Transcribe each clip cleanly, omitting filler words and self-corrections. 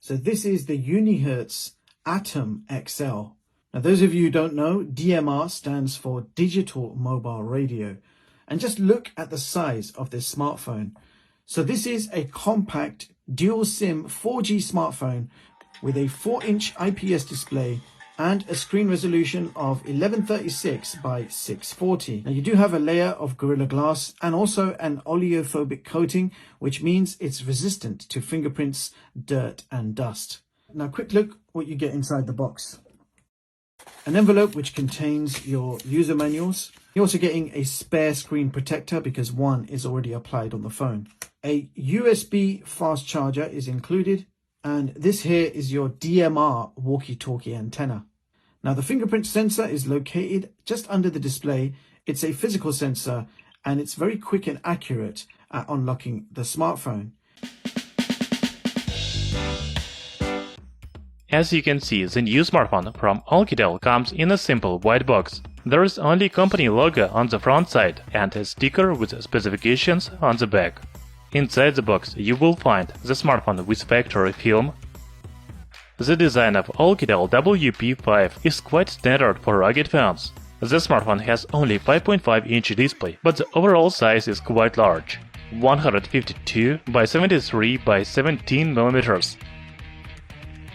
So this is the Unihertz Atom XL. Now those of you who don't know, DMR stands for Digital Mobile Radio. And just look at the size of this smartphone. So this is a compact dual SIM 4G smartphone with a 4-inch IPS display and a screen resolution of 1136 by 640. Now you do have a layer of Gorilla Glass and also an oleophobic coating, which means it's resistant to fingerprints, dirt and dust. Now quick look what you get inside the box. An envelope which contains your user manuals. You're also getting a spare screen protector because one is already applied on the phone. A USB fast charger is included. And this here is your DMR walkie-talkie antenna. Now the fingerprint sensor is located just under the display. It's a physical sensor and it's very quick and accurate at unlocking the smartphone. As you can see, the new smartphone from OUKITEL comes in a simple white box. There is only company logo on the front side and a sticker with specifications on the back. Inside the box you will find the smartphone with factory film. The design of OUKITEL WP5 is quite standard for rugged phones. The smartphone has only 5.5-inch display, but the overall size is quite large, 152 by 73 by 17 mm.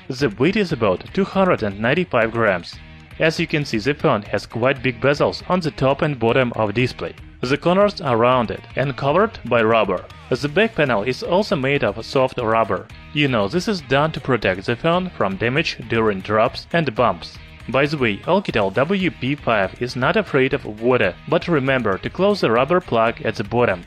The weight is about 295 grams. As you can see, the phone has quite big bezels on the top and bottom of display. The corners are rounded and covered by rubber. The back panel is also made of soft rubber. You know, this is done to protect the phone from damage during drops and bumps. By the way, OUKITEL WP5 is not afraid of water, but remember to close the rubber plug at the bottom.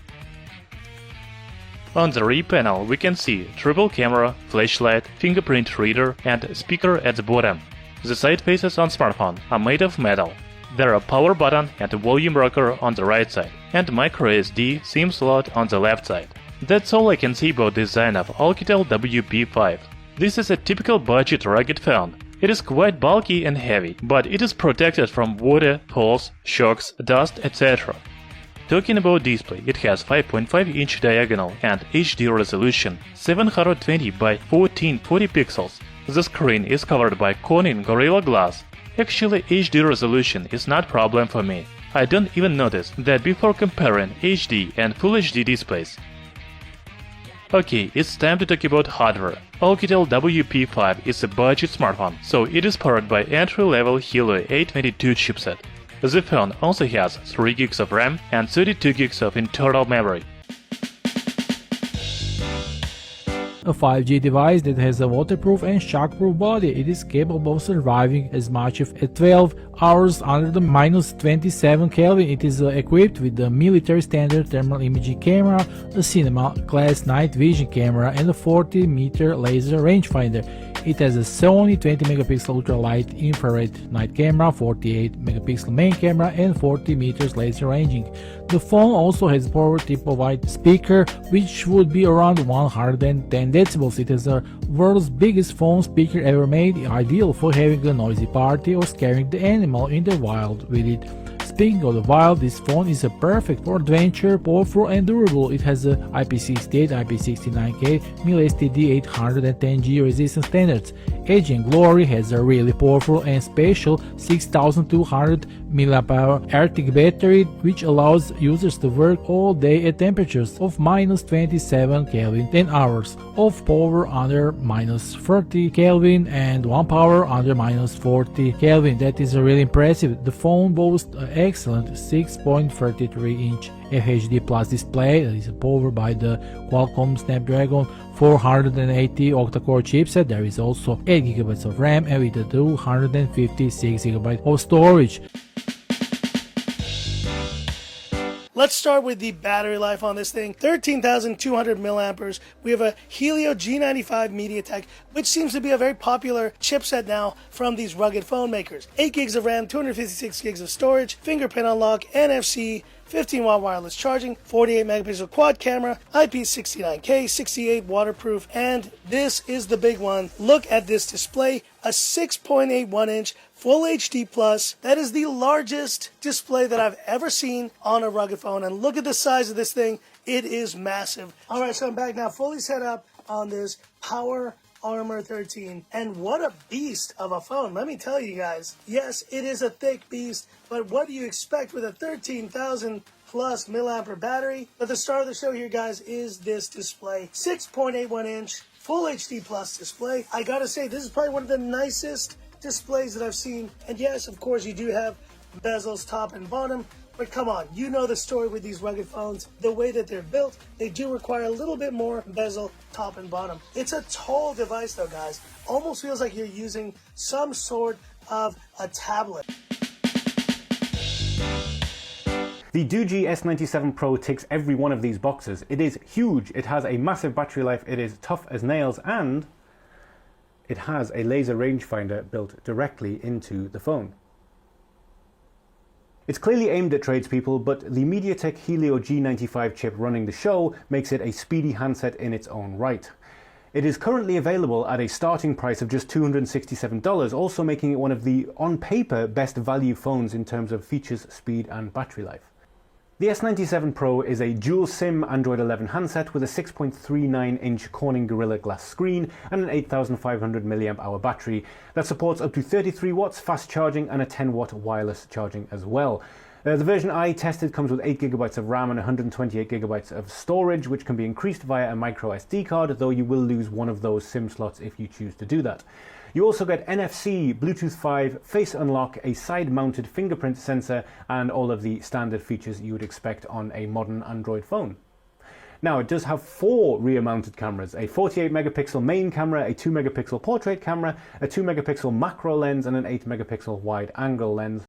On the rear panel we can see triple camera, flashlight, fingerprint reader and speaker at the bottom. The side faces on smartphone are made of metal. There are power button and a volume rocker on the right side, and microSD SIM slot on the left side. That's all I can say about design of OUKITEL WP5. This is a typical budget rugged phone. It is quite bulky and heavy, but it is protected from water, holes, shocks, dust, etc. Talking about display, it has 5.5-inch diagonal and HD resolution, 720 by 1440 pixels. The screen is covered by Corning Gorilla Glass. Actually, HD resolution is not problem for me. I don't even notice that before comparing HD and Full HD displays. Okay, it's time to talk about hardware. OUKITEL WP5 is a budget smartphone, so it is powered by entry-level Helio A22 chipset. The phone also has 3 GB of RAM and 32 GB of internal memory. A 5G device that has a waterproof and shockproof body. It is capable of surviving as much as 12 hours under the -27 Kelvin. It is equipped with the military standard thermal imaging camera, a cinema class night vision camera and a 40-meter laser rangefinder. It has a Sony 20MP ultra-light infrared night camera, 48MP main camera and 40 meters laser ranging. The phone also has a power triple-wide speaker, which would be around 110 decibels. It is the world's biggest phone speaker ever made, ideal for having a noisy party or scaring the animal in the wild with it. Speaking of the wild, this phone is perfect for adventure, powerful and durable. It has a IP68, IP69K, mil-STD 810G resistance standards. Edge and Glory has a really powerful and special 6200 mAh Arctic battery, which allows users to work all day at temperatures of -27 Kelvin, 10 hours of power under -30 Kelvin and 1 power under -40 Kelvin. That is really impressive. The phone boasts an excellent 6.33-inch FHD Plus display that is powered by the Qualcomm Snapdragon 480 octa-core chipset. There is also 8 GB of RAM and with a 256 GB of storage. Let's start with the battery life on this thing. 13,200 milliamperes. We have a Helio G95 MediaTek, which seems to be a very popular chipset now from these rugged phone makers. 8 gigs of RAM, 256 gigs of storage, fingerprint unlock, NFC, 15-watt wireless charging, 48 megapixel quad camera, IP69K, 68 waterproof, and this is the big one. Look at this display, a 6.81-inch Full HD Plus. That is the largest display that I've ever seen on a rugged phone, and look at the size of this thing. It is massive. Alright, so I'm back now, fully set up on this power Armor 13. And what a beast of a phone, let me tell you guys. Yes, it is a thick beast, but what do you expect with a 13,000 plus milliampere battery? But the star of the show here, guys, is this display. 6.81 inch Full HD Plus display. I gotta say, this is probably one of the nicest displays that I've seen. And yes, of course, you do have bezels top and bottom, but come on, you know the story with these rugged phones. The way that they're built, they do require a little bit more bezel top and bottom. It's a tall device though, guys. Almost feels like you're using some sort of a tablet. The DOOGEE S97 Pro ticks every one of these boxes. It is huge, it has a massive battery life, it is tough as nails, and it has a laser rangefinder built directly into the phone. It's clearly aimed at tradespeople, but the MediaTek Helio G95 chip running the show makes it a speedy handset in its own right. It is currently available at a starting price of just $267, also making it one of the, on paper, best value phones in terms of features, speed and battery life. The S97 Pro is a dual SIM Android 11 handset with a 6.39-inch Corning Gorilla Glass screen and an 8,500 mAh battery that supports up to 33 watts fast charging and a 10-watt wireless charging as well. The version I tested comes with 8GB of RAM and 128GB of storage, which can be increased via a micro SD card, though you will lose one of those SIM slots if you choose to do that. You also get NFC, Bluetooth 5, face unlock, a side-mounted fingerprint sensor, and all of the standard features you would expect on a modern Android phone. Now, it does have 4 rear-mounted cameras, a 48-megapixel main camera, a 2-megapixel portrait camera, a 2-megapixel macro lens, and an 8-megapixel wide-angle lens.